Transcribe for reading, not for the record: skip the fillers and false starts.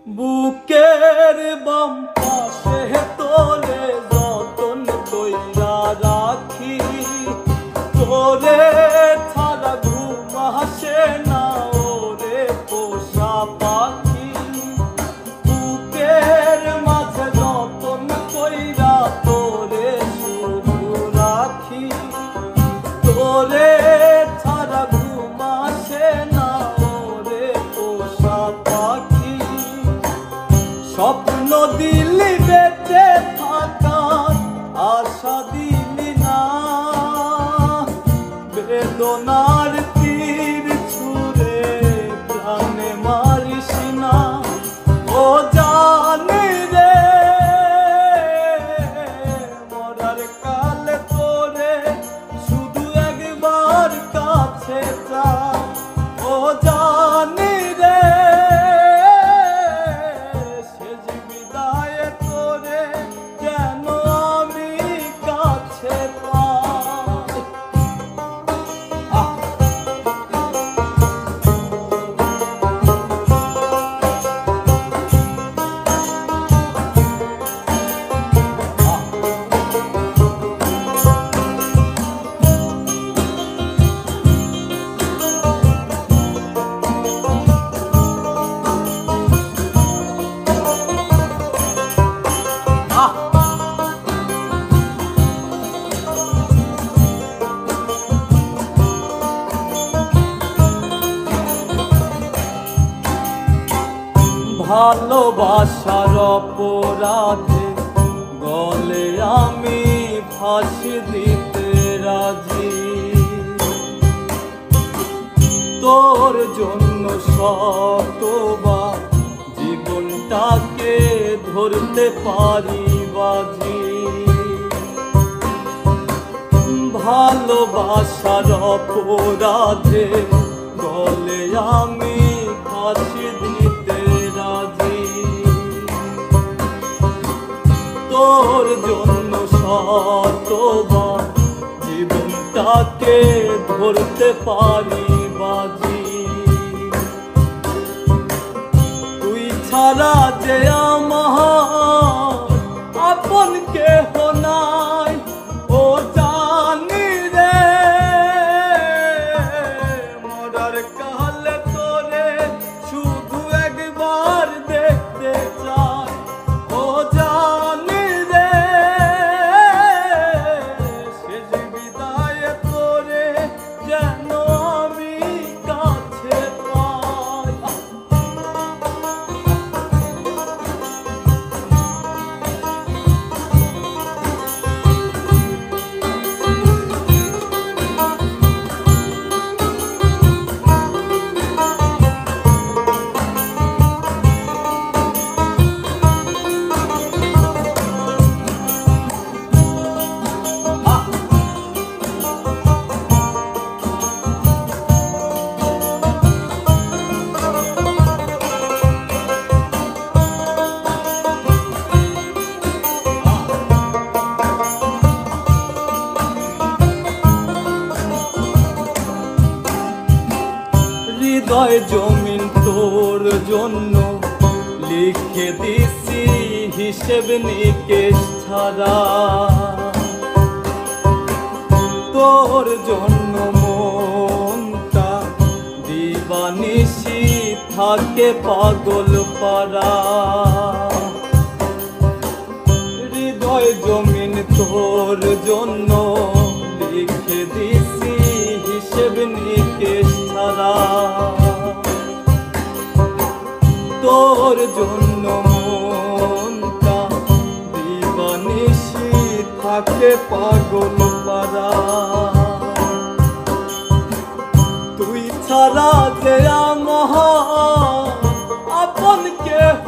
বুকের বাম পাশে তোরে যতন কইরা রাখি, তোরে ছাড়া ঘুম আসে না ওরে পোষা পাখি। বুকের মাঝে যতন কইরা তোরে শুধু রাখি, তোরে ছাড়া ঘুম আসে না ওরে পোষা পাখি। স্বপ্ন দিলি বেঁচে থাকার আশা দিলি না, বেদনার তীর ছুঁড়ে প্রাণে মারিস না। ও জানি রে মরার কালে তোরে শুধু একবার কাছে চা। ও জানি রে ভালোবাসার অপরাধে গলে আমি ফাঁসি দিতে রাজি। তোর জন্য শতবার জীবনটাকে ধরতে পারি বাজি। ভালোবাসার অপরাধে গলে আমি ফাঁসি দিতে রাজি। তোর জন্য শতবার জীবনটাকে ধরতে পারি বাজি। তুই ছাড়া যে আমার আপন কেহ নাই, ও জানি রে মরার কালে তোরে শুধু একবার দেখতে চাই। ও জানি রে শেষ বিদায় তোরে যেন আমি কাছে পাই। হৃদয় জমিন তোর জন্য লিখে দিছি হিসেব নিকেশ ছাড়া। তোর জন্য মনটা দিবানিশি থাকে পাগল পারা। হৃদয় জমিন তোর জন্য লিখে দিছি হিসেব নিকেশ ছাড়া। তোর জন্য মনটা দিবানিশি থাকে পাগল পারা। তুই ছাড়া যে আমার আপন কেহ